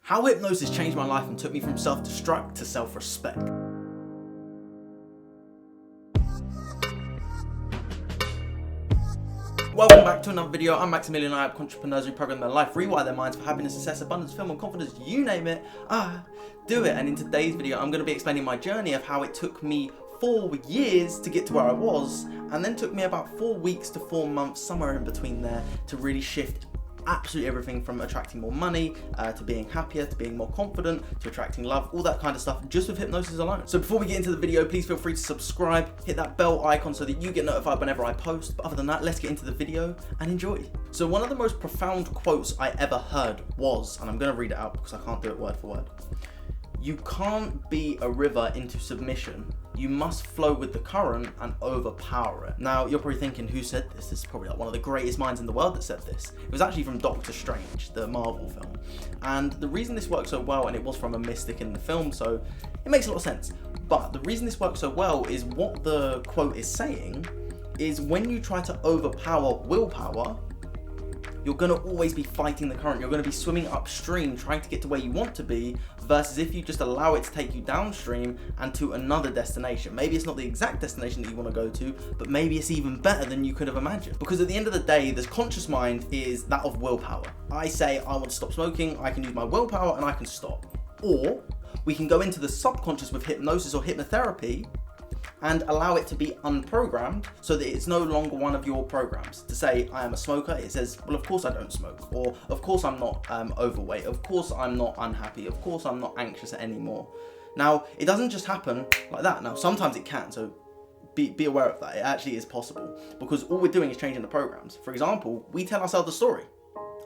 How hypnosis changed my life and took me from self-destruct to self-respect. Welcome back to another video. I'm Max Hindle and I help entrepreneurs reprogram their life, rewire their minds for happiness, success, abundance, fulfillment, confidence, you name it. Do it. And in today's video, I'm going to be explaining my journey of how it took me 4 years to get to where I was, and then took me about 4 weeks to 4 months, somewhere in between there, to really shift absolutely everything from attracting more money, to being happier, to being more confident, to attracting love, all that kind of stuff just with hypnosis alone. So before we get into the video, please feel free to subscribe, hit that bell icon so that you get notified whenever I post. But other than that, let's get into the video and enjoy. So one of the most profound quotes I ever heard was, and I'm going to read it out because I can't do it word for word: "You can't be a river into submission. You must flow with the current and overpower it." Now, you're probably thinking, who said this? This is probably like one of the greatest minds in the world that said this. It was actually from Doctor Strange, the Marvel film. And the reason this works so well, and it was from a mystic in the film, so it makes a lot of sense. But the reason this works so well is what the quote is saying is when you try to overpower willpower, you're going to always be fighting the current. You're going to be swimming upstream trying to get to where you want to be, versus if you just allow it to take you downstream and to another destination. Maybe it's not the exact destination that you want to go to, but maybe it's even better than you could have imagined. Because at the end of the day, the conscious mind is that of willpower. I say I want to stop smoking, I can use my willpower and I can stop. Or we can go into the subconscious with hypnosis or hypnotherapy and allow it to be unprogrammed so that it's no longer one of your programs. To say, I am a smoker, it says, well, of course I don't smoke. Or, of course I'm not overweight. Of course I'm not unhappy. Of course I'm not anxious anymore. Now, it doesn't just happen like that. Now, sometimes it can, so be aware of that. It actually is possible, because all we're doing is changing the programs. For example, we tell ourselves a story.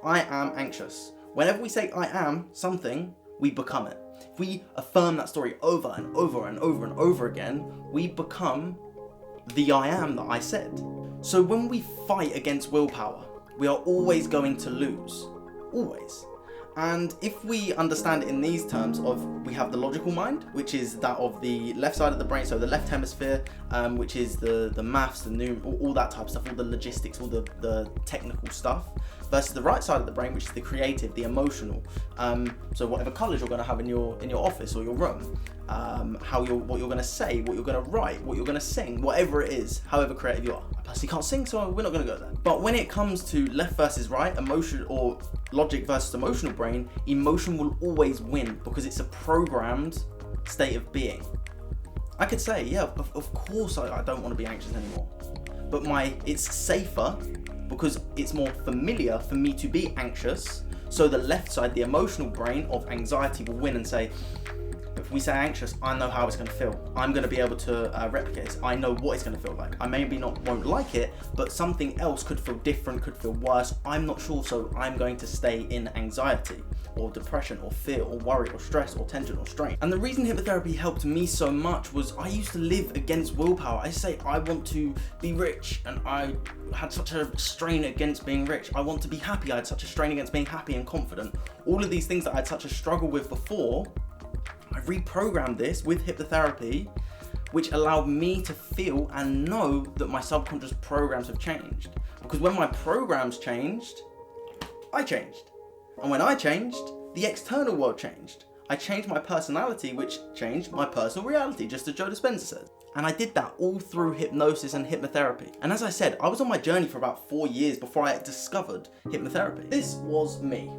I am anxious. Whenever we say I am something, we become it. If we affirm that story over and over and over and over again, we become the I am that I said. So when we fight against willpower, we are always going to lose. Always. And if we understand it in these terms of, we have the logical mind, which is that of the left side of the brain, so the left hemisphere, which is the maths, all that type of stuff, all the logistics, all the technical stuff, versus the right side of the brain, which is the creative, the emotional. So whatever colours you're going to have in your office or your room, what you're going to say, what you're going to write, what you're going to sing, whatever it is, however creative you are. I personally can't sing, so we're not going to go there. But when it comes to left versus right, emotion or logic versus emotional brain, emotion will always win because it's a programmed state of being. I could say, yeah, of course I don't want to be anxious anymore. But it's safer because it's more familiar for me to be anxious. So the left side, the emotional brain of anxiety, will win and say, if we say anxious, I know how it's going to feel. I'm going to be able to replicate this. I know what it's going to feel like. I maybe won't like it, but something else could feel different, could feel worse. I'm not sure, so I'm going to stay in anxiety or depression or fear or worry or stress or tension or strain. And the reason hypnotherapy helped me so much was I used to live against willpower. I say I want to be rich, and I had such a strain against being rich. I want to be happy. I had such a strain against being happy and confident. All of these things that I had such a struggle with before, I reprogrammed this with hypnotherapy, which allowed me to feel and know that my subconscious programs have changed. Because when my programs changed, I changed. And when I changed, the external world changed. I changed my personality, which changed my personal reality, just as Joe Dispenza says. And I did that all through hypnosis and hypnotherapy. And as I said, I was on my journey for about 4 years before I discovered hypnotherapy. This was me.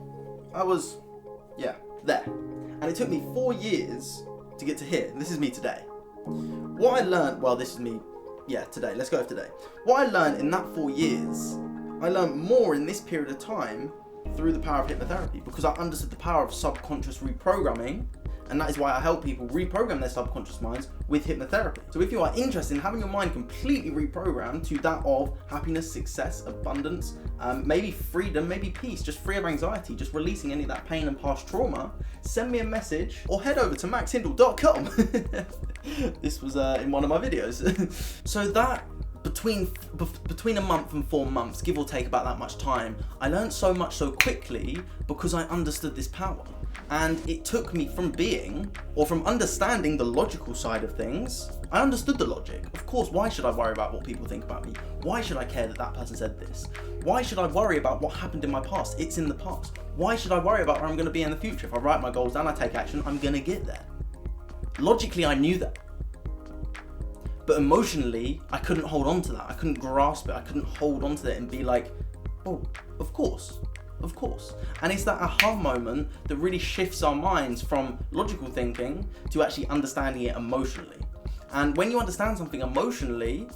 I was, there. And it took me 4 years to get to here. This is me today. What I learned, this is me, today. Let's go with today. What I learned in that 4 years, I learned more in this period of time through the power of hypnotherapy, because I understood the power of subconscious reprogramming, and that is why I help people reprogram their subconscious minds with hypnotherapy. So if you are interested in having your mind completely reprogrammed to that of happiness, success, abundance, maybe freedom, maybe peace, just free of anxiety, just releasing any of that pain and past trauma, send me a message or head over to maxhindle.com. This was in one of my videos. So that between a month and 4 months, give or take about that much time, I learned so much so quickly because I understood this power. And it took me from understanding the logical side of things. I understood the logic. Of course, why should I worry about what people think about me? Why should I care that that person said this? Why should I worry about what happened in my past? It's in the past. Why should I worry about where I'm going to be in the future? If I write my goals down, I take action, I'm going to get there. Logically, I knew that. But emotionally, I couldn't hold on to that. I couldn't grasp it. I couldn't hold on to it and be like, oh, of course. Of course. And it's that aha moment that really shifts our minds from logical thinking to actually understanding it emotionally. And when you understand something emotionally,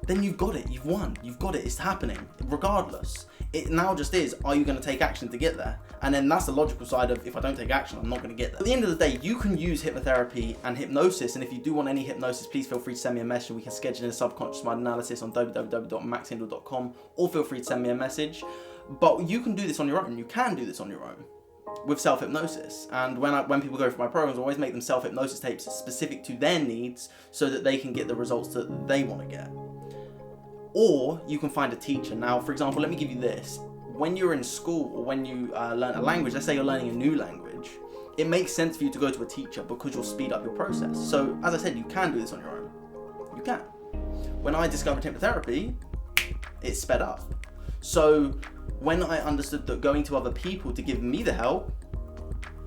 then you've got it, you've won, you've got it, it's happening, regardless. It now just is, are you going to take action to get there? And then that's the logical side of, if I don't take action, I'm not going to get there. At the end of the day, you can use hypnotherapy and hypnosis, and if you do want any hypnosis, please feel free to send me a message. We can schedule a subconscious mind analysis on www.maxhindle.com, or feel free to send me a message. But you can do this on your own, you can do this on your own with self-hypnosis. And when people go for my programs, I always make them self-hypnosis tapes specific to their needs so that they can get the results that they want to get. Or you can find a teacher. Now, for example, let me give you this. When you're in school or when you learn a language, let's say you're learning a new language, it makes sense for you to go to a teacher because you'll speed up your process. So, as I said, you can do this on your own. You can. When I discovered hypnotherapy, it sped up. So, when I understood that going to other people to give me the help,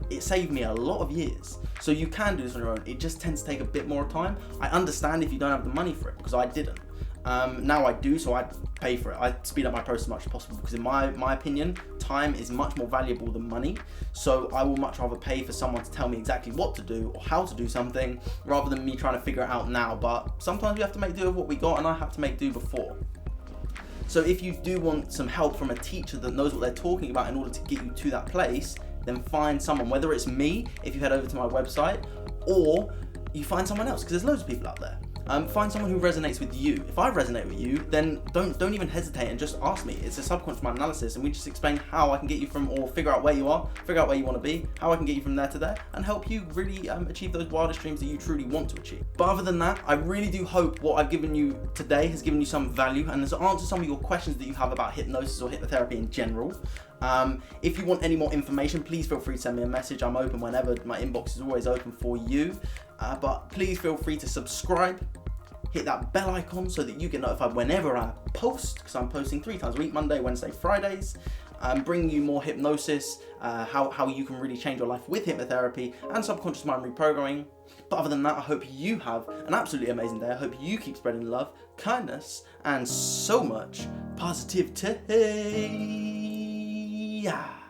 it saved me a lot of years. So you can do this on your own. It just tends to take a bit more time. I understand if you don't have the money for it, because I didn't. Now I do, so I pay for it. I speed up my process as much as possible because in my opinion, time is much more valuable than money. So I will much rather pay for someone to tell me exactly what to do or how to do something rather than me trying to figure it out now. But sometimes we have to make do with what we got, and I have to make do before. So if you do want some help from a teacher that knows what they're talking about in order to get you to that place, then find someone, whether it's me, if you head over to my website, or you find someone else, because there's loads of people out there. Find someone who resonates with you. If I resonate with you, then don't even hesitate and just ask me. It's a subconscious mind analysis, and we just explain how I can get you from, or figure out where you are, figure out where you want to be, how I can get you from there to there, and help you really achieve those wildest dreams that you truly want to achieve. But other than that, I really do hope what I've given you today has given you some value and has answered some of your questions that you have about hypnosis or hypnotherapy in general. If you want any more information, please feel free to send me a message. I'm open whenever. My inbox is always open for you. But please feel free to subscribe, hit that bell icon so that you get notified whenever I post, because I'm posting 3 times a week, Monday, Wednesday, Fridays, bringing you more hypnosis, how you can really change your life with hypnotherapy and subconscious mind reprogramming. But other than that, I hope you have an absolutely amazing day. I hope you keep spreading love, kindness, and so much positivity. Yeah.